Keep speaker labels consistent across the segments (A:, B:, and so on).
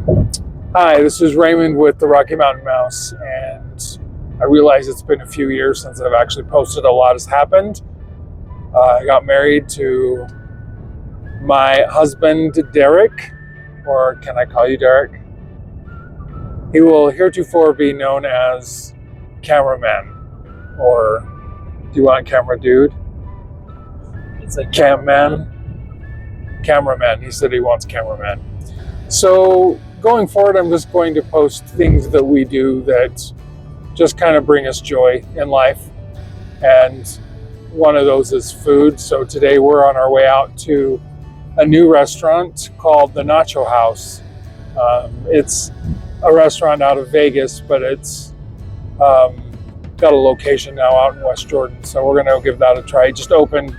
A: Hi, this is Raymond with the Rocky Mountain Mouse, and I realize it's been a few years since I've actually posted. A lot has happened. I got married to my husband, Derek, or can I call you Derek? He will heretofore be known as Cameraman, or do you want Camera Dude?
B: It's like
A: Cameraman. He said he wants Cameraman. So going forward, I'm just going to post things that we do that just kind of bring us joy in life. And one of those is food. So today we're on our way out to a new restaurant called the NACHO House. It's a restaurant out of Vegas, but it's got a location now out in West Jordan. So we're going to give that a try. It just opened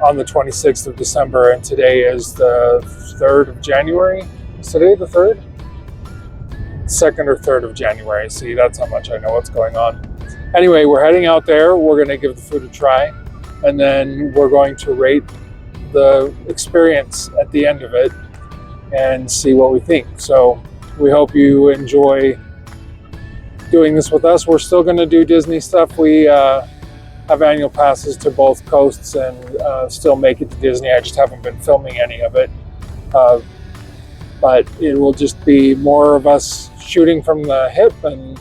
A: on the 26th of December, and today is the 3rd of January. Is today the 3rd? 2nd or 3rd of January. See, that's how much I know what's going on. Anyway, we're heading out there. We're going to give the food a try, and then we're going to rate the experience at the end of it and see what we think. So we hope you enjoy doing this with us. We're still going to do Disney stuff. We have annual passes to both coasts and still make it to Disney. I just haven't been filming any of it. But it will just be more of us shooting from the hip and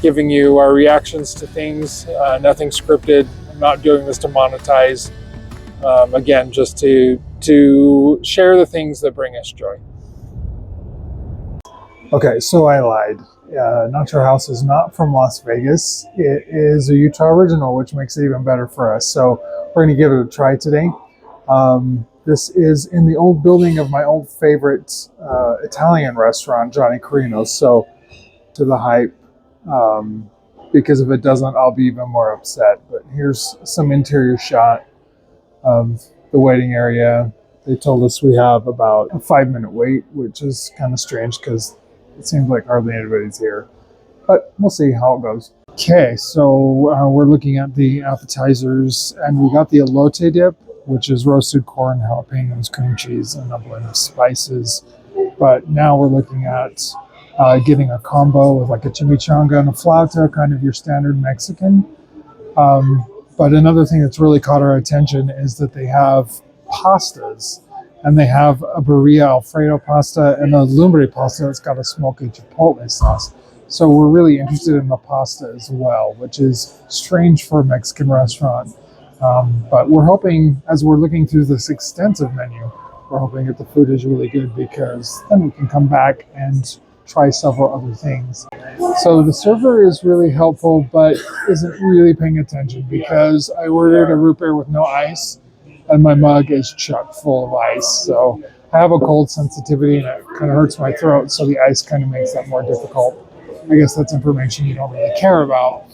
A: giving you our reactions to things. Nothing scripted. I'm not doing this to monetize. Again, just to share the things that bring us joy.
C: Okay, so I lied. NACHO House is not from Las Vegas. It is a Utah original, which makes it even better for us. So we're going to give it a try today. This is in the old building of my old favorite Italian restaurant, Johnny Carino's. So to the hype, because if it doesn't, I'll be even more upset. But here's some interior shot of the waiting area. They told us we have about a 5-minute wait, which is kind of strange because it seems like hardly anybody's here, but we'll see how it goes. Okay, so we're looking at the appetizers, and we got the elote dip, which is roasted corn, jalapenos, cream cheese, and a blend of spices. But now we're looking at getting a combo with like a chimichanga and a flauta, kind of your standard Mexican. But another thing that's really caught our attention is that they have pastas. And they have a birria Alfredo pasta and a lumbre pasta that's got a smoky chipotle sauce. So we're really interested in the pasta as well, which is strange for a Mexican restaurant. But we're hoping, as we're looking through this extensive menu, we're hoping that the food is really good, because then we can come back and try several other things. So the server is really helpful, but isn't really paying attention, because I ordered a root beer with no ice, and my mug is chock full of ice. So I have a cold sensitivity, and it kind of hurts my throat, so the ice kind of makes that more difficult. I guess that's information you don't really care about.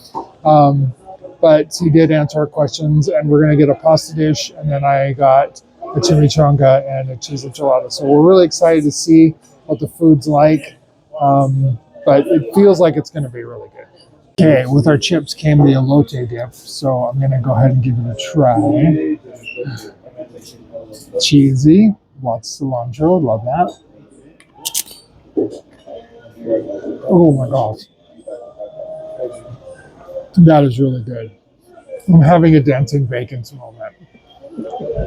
C: But he did answer our questions, and we're going to get a pasta dish, and then I got a chimichanga and a cheese enchilada. So we're really excited to see what the food's like, but it feels like it's going to be really good. Okay, with our chips came the elote dip, so I'm going to go ahead and give it a try. Cheesy, lots of cilantro, love that. Oh my gosh. That is really good. I'm having a Dancing Bacons moment.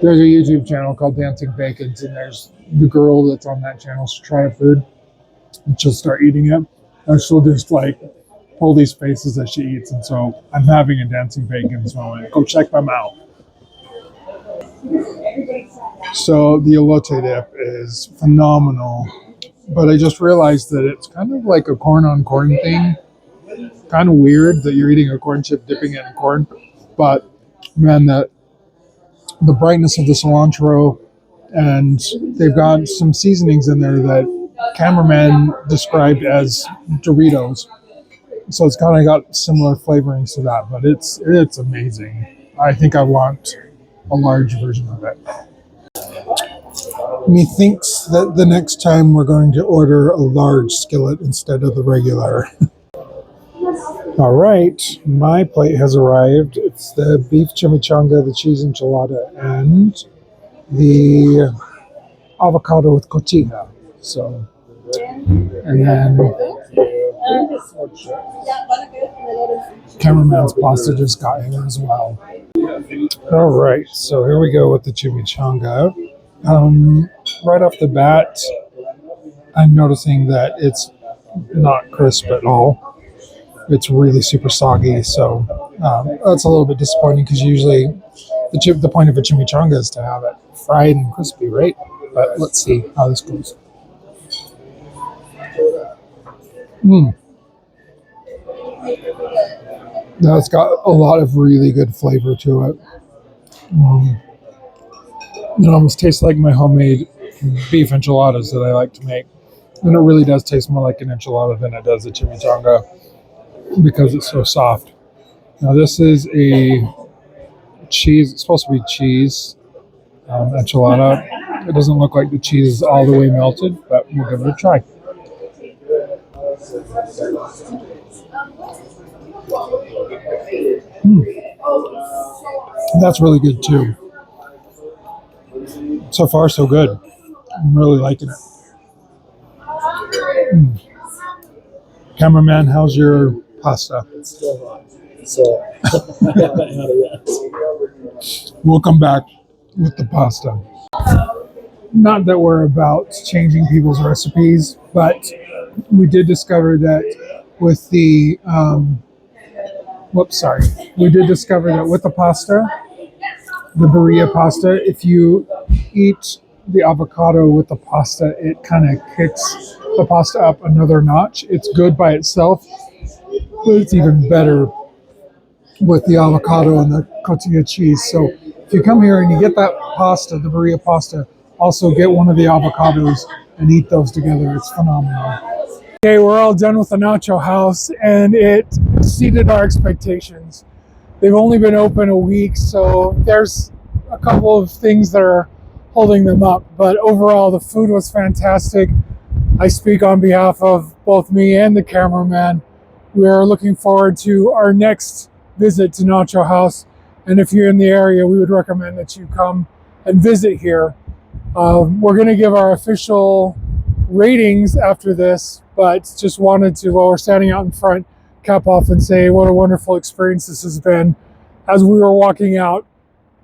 C: There's a YouTube channel called Dancing Bacons, and there's the girl that's on that channel. She'll try a food, and she'll start eating it, and she'll just like pull these faces as she eats. And so I'm having a Dancing Bacons moment. Go check them out. So the elote dip is phenomenal, but I just realized that it's kind of like a corn on corn thing. Kind of weird that you're eating a corn chip dipping it in corn, but man, the brightness of the cilantro, and they've got some seasonings in there that cameraman described as Doritos. So it's kind of got similar flavorings to that, but it's amazing. I think I want a large version of it. Methinks that the next time we're going to order a large skillet instead of the regular. All right, my plate has arrived. It's the beef chimichanga, the cheese enchilada, and the avocado with cotija. So And then cameraman's pasta just got here as well. All right, so here we go with the chimichanga. Right off the bat, I'm noticing that it's not crisp at all. It's really super soggy, so that's a little bit disappointing because usually the point of a chimichanga is to have it fried and crispy, right? But let's see how this goes. That's got a lot of really good flavor to it. It almost tastes like my homemade beef enchiladas that I like to make. And it really does taste more like an enchilada than it does a chimichanga because it's so soft. Now this is a cheese, it's supposed to be cheese enchilada. It doesn't look like the cheese is all the way melted, but we'll give it a try. That's really good too. So far, so good. I'm really liking it. Cameraman, how's your pasta?
B: It's still hot. So I haven't had it yet.
C: We'll come back with the pasta. Not that we're about changing people's recipes, but we did discover that with the we did discover that with the pasta, the burrito pasta, if you eat the avocado with the pasta, it kind of kicks the pasta up another notch. It's good by itself, but it's even better with the avocado and the cotija cheese. So if you come here and you get that pasta, the burrito pasta, also get one of the avocados and eat those together. It's phenomenal. Okay, we're all done with the Nacho House, and it exceeded our expectations. They've only been open a week, so there's a couple of things that are holding them up. But overall, the food was fantastic. I speak on behalf of both me and the cameraman. We are looking forward to our next visit to Nacho House. And if you're in the area, we would recommend that you come and visit here. We're going to give our official ratings after this, but just wanted to, while we're standing out in front, cap off and say what a wonderful experience this has been. As we were walking out,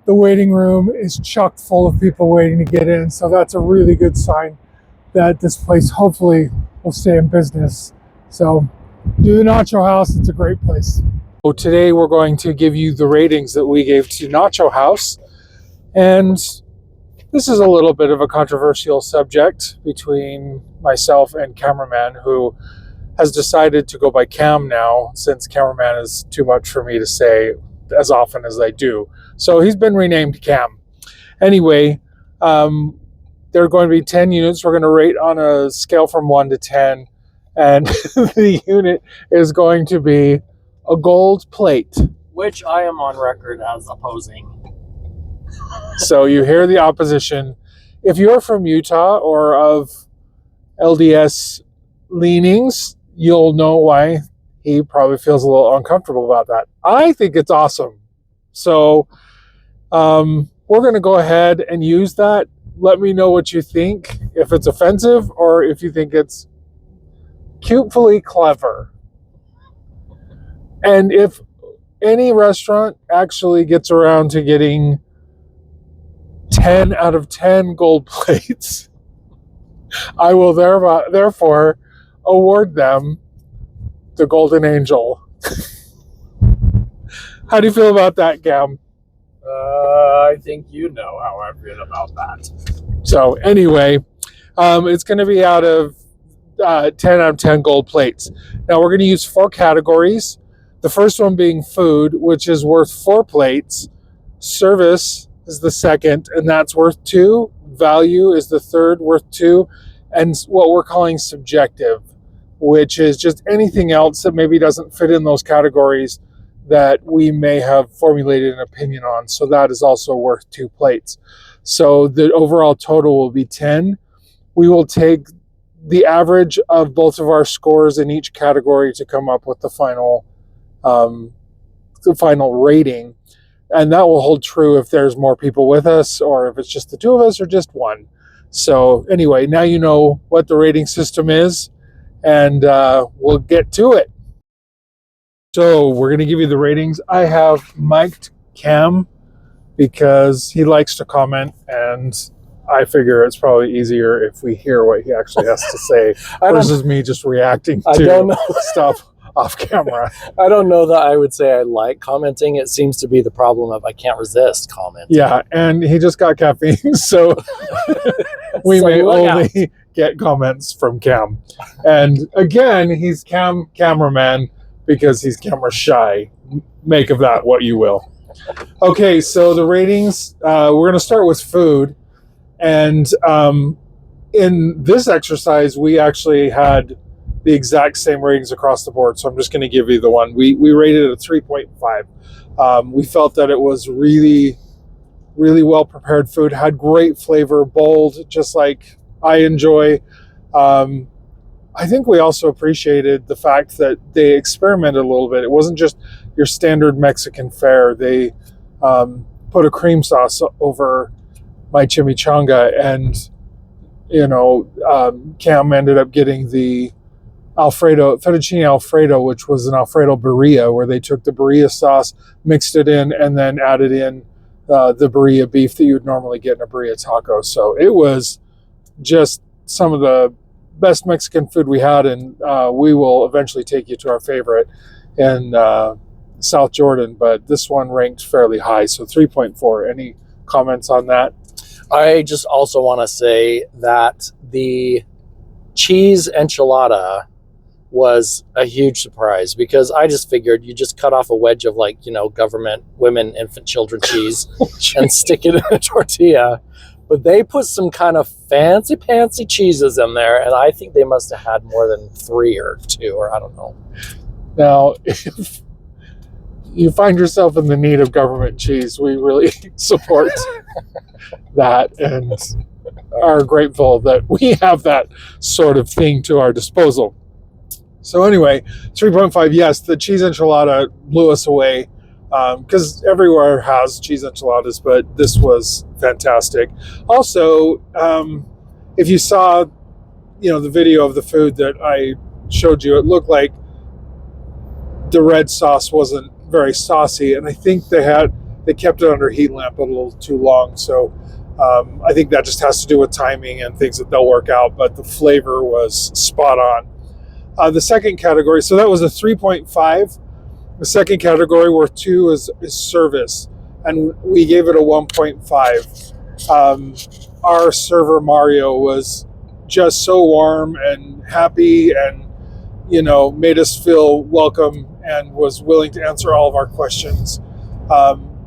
C: the waiting room is chock full of people waiting to get in, so that's a really good sign that this place hopefully will stay in business. So do the Nacho House, it's a great place. So today we're going to give you the ratings that we gave to Nacho House, and this is a little bit of a controversial subject between myself and cameraman, who has decided to go by Cam now, since cameraman is too much for me to say as often as I do. So he's been renamed Cam. Anyway, there are going to be 10 units. We're going to rate on a scale from 1 to 10. And the unit is going to be a gold plate.
B: Which I am on record as opposing.
C: So you hear the opposition. If you're from Utah or of LDS leanings, you'll know why he probably feels a little uncomfortable about that. I think it's awesome. So we're going to go ahead and use that. Let me know what you think, if it's offensive or if you think it's cutely clever. And if any restaurant actually gets around to getting 10 out of 10 gold plates, I will therefore award them the Golden Angel. How do you feel about that, Cam?
B: I think you know how I feel about that.
C: So anyway, it's going to be out of 10 out of 10 gold plates. Now we're going to use 4 categories. The first one being food, which is worth 4 plates. Service is the second, and that's worth 2. Value is the third, worth 2. And what we're calling subjective, which is just anything else that maybe doesn't fit in those categories that we may have formulated an opinion on. So that is also worth 2 plates. So the overall total will be 10. We will take the average of both of our scores in each category to come up with the final rating. And that will hold true if there's more people with us, or if it's just the 2 of us, or just 1. So anyway, now you know what the rating system is.
A: and we'll get to it. So we're going to give you the ratings. I have mic'd Cam because he likes to comment, and I figure it's probably easier if we hear what he actually has to say versus me just reacting to stuff off camera.
B: I don't know that I would say I like commenting. It seems to be the problem of I can't resist commenting.
A: Yeah, and he just got caffeine, so we may only get comments from Cam. And again, he's cameraman because he's camera shy. Make of that what you will. Okay, so the ratings, we're going to start with food. And in this exercise, we actually had the exact same ratings across the board. So I'm just going to give you the one. We rated it a 3.5. We felt that it was really, really well prepared food, had great flavor, bold, just like I enjoy. I think we also appreciated the fact that they experimented a little bit. It wasn't just your standard Mexican fare. They put a cream sauce over my chimichanga, and Cam ended up getting the fettuccine Alfredo, which was an Alfredo birria, where they took the birria sauce, mixed it in, and then added in the birria beef that you would normally get in a birria taco. So it was just some of the best Mexican food we had, and we will eventually take you to our favorite in South Jordan, but this one ranked fairly high, so 3.4. Any comments on that?
B: I just also want to say that the cheese enchilada was a huge surprise, because I just figured you just cut off a wedge of government, women, infant, children cheese and stick it in a tortilla. But they put some kind of fancy cheeses in there, and I think they must have had more than 3 or 2, or I don't know.
A: Now, if you find yourself in the need of government cheese, we really support that and are grateful that we have that sort of thing to our disposal. So anyway, 3.5, yes, the cheese enchilada blew us away, because everywhere has cheese enchiladas, but this was fantastic. Also, if you saw, the video of the food that I showed you, it looked like the red sauce wasn't very saucy, and I think they kept it under heat lamp a little too long. So I think that just has to do with timing and things that they'll work out, but the flavor was spot on. The second category, so that was a 3.5. The second category, worth 2, is service, and we gave it a 1.5. Our server Mario was just so warm and happy, and made us feel welcome and was willing to answer all of our questions.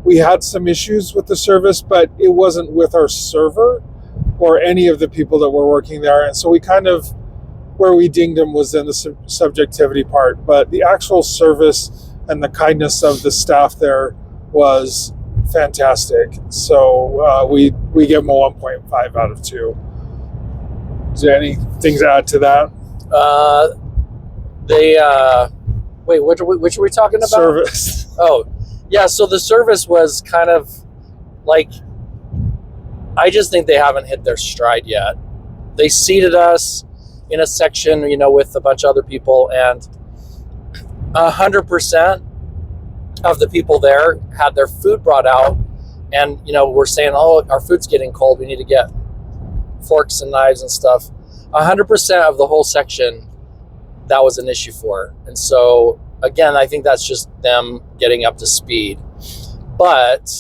A: We had some issues with the service, but it wasn't with our server or any of the people that were working there, and so we where we dinged him was in the subjectivity part, but the actual service and the kindness of the staff there was fantastic. So we give them a 1.5 out of 2. Is there anything to add to that?
B: Wait, which are we talking about?
A: Service.
B: Oh, yeah. So the service was kind of like, I just think they haven't hit their stride yet. They seated us in a section, with a bunch of other people, and 100% of the people there had their food brought out, and we're saying, oh, our food's getting cold, we need to get forks and knives and stuff. 100% of the whole section, that was an issue for. And so again, I think that's just them getting up to speed, but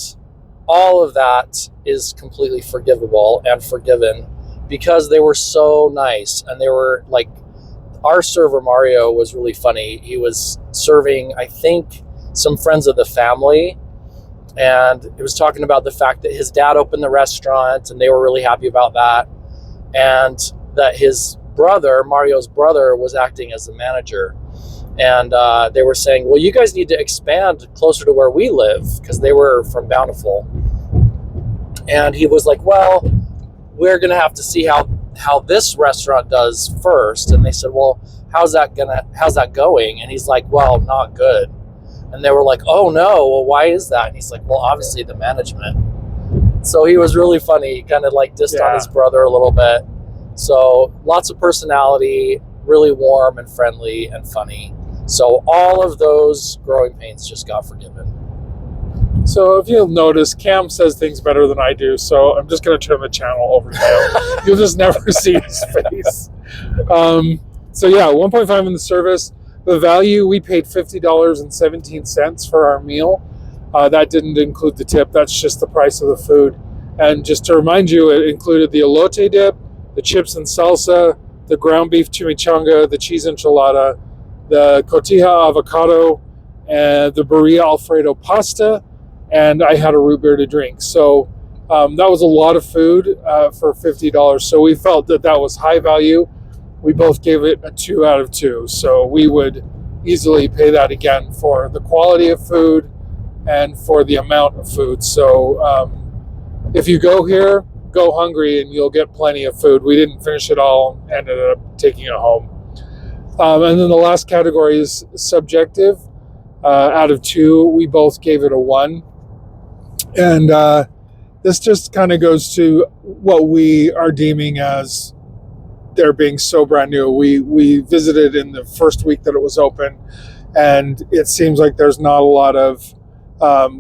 B: all of that is completely forgivable and forgiven, because they were so nice, and they were like, our server Mario was really funny. He was serving, I think, some friends of the family, and he was talking about the fact that his dad opened the restaurant, and they were really happy about that, and that his brother, Mario's brother, was acting as the manager. And they were saying, well, you guys need to expand closer to where we live, because they were from Bountiful. And he was like, well, we're going to have to see how this restaurant does first. And they said, well, how's that going? And he's like, well, not good. And they were like, oh no, well, why is that? And he's like, well, obviously the management. So he was really funny. He kind of like dissed on his brother a little bit. So lots of personality, really warm and friendly and funny. So all of those growing pains just got forgiven.
A: So if you'll notice, Cam says things better than I do, so I'm just going to turn the channel over to him. You'll just never see his face. So yeah, 1.5 in the service. The value, we paid $50.17 for our meal. That didn't include the tip. That's just the price of the food. And just to remind you, it included the elote dip, the chips and salsa, the ground beef chimichanga, the cheese enchilada, the cotija avocado, and the burrito alfredo pasta, and I had a root beer to drink. So that was a lot of food for $50. So we felt that that was high value. We both gave it a 2 out of 2. So we would easily pay that again for the quality of food and for the amount of food. So if you go here, go hungry and you'll get plenty of food. We didn't finish it all, ended up taking it home. And then the last category is subjective. Out of 2, we both gave it a 1. And this just kind of goes to what we are deeming as there being so brand new. We visited in the first week that it was open, and it seems like there's not a lot of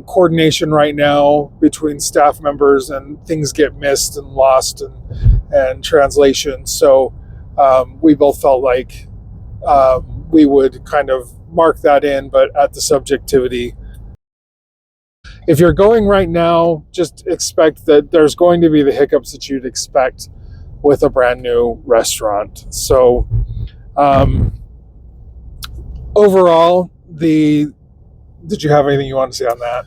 A: coordination right now between staff members, and things get missed and lost and translation. So we both felt like we would kind of mark that in, but at the subjectivity. If you're going right now, just expect that there's going to be the hiccups that you'd expect with a brand new restaurant. So overall, did you have anything you want to say on that?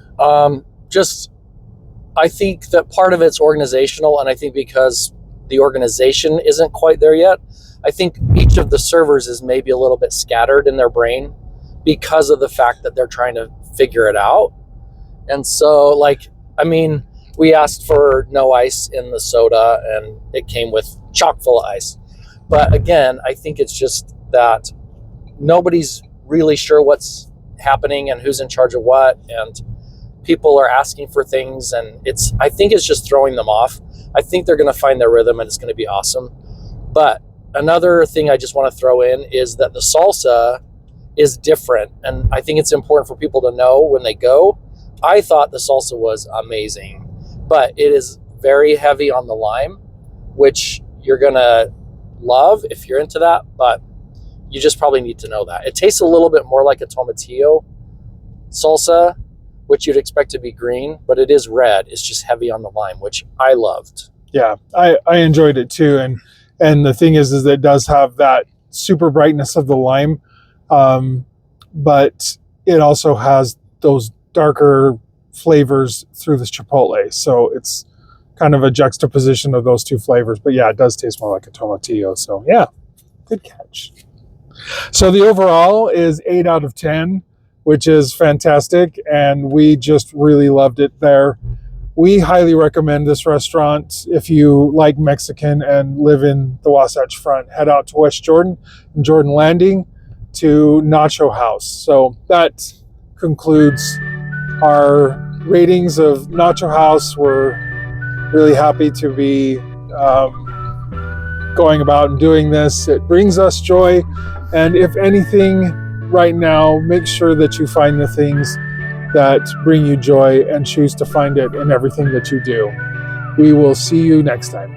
B: I think that part of it's organizational, and I think because the organization isn't quite there yet, I think each of the servers is maybe a little bit scattered in their brain because of the fact that they're trying to figure it out. And so, we asked for no ice in the soda, and it came with chock full of ice. But again, I think it's just that nobody's really sure what's happening and who's in charge of what, and people are asking for things, and I think it's just throwing them off. I think they're going to find their rhythm, and it's going to be awesome. But another thing I just want to throw in is that the salsa is different, and I think it's important for people to know when they go. I thought the salsa was amazing, but it is very heavy on the lime, which you're going to love if you're into that, but you just probably need to know that. It tastes a little bit more like a tomatillo salsa, which you'd expect to be green, but it is red. It's just heavy on the lime, which I loved.
A: Yeah, I enjoyed it too. And the thing is that it does have that super brightness of the lime, but it also has those darker flavors through this chipotle. So it's kind of a juxtaposition of those two flavors. But yeah, it does taste more like a tomatillo. So yeah, good catch. So the overall is 8 out of 10, which is fantastic. And we just really loved it there. We highly recommend this restaurant. If you like Mexican and live in the Wasatch Front, head out to West Jordan and Jordan Landing to NACHO House. So that concludes our ratings of NACHO House. We're really happy to be going about and doing this. It brings us joy. And if anything right now, make sure that you find the things that bring you joy and choose to find it in everything that you do. We will see you next time.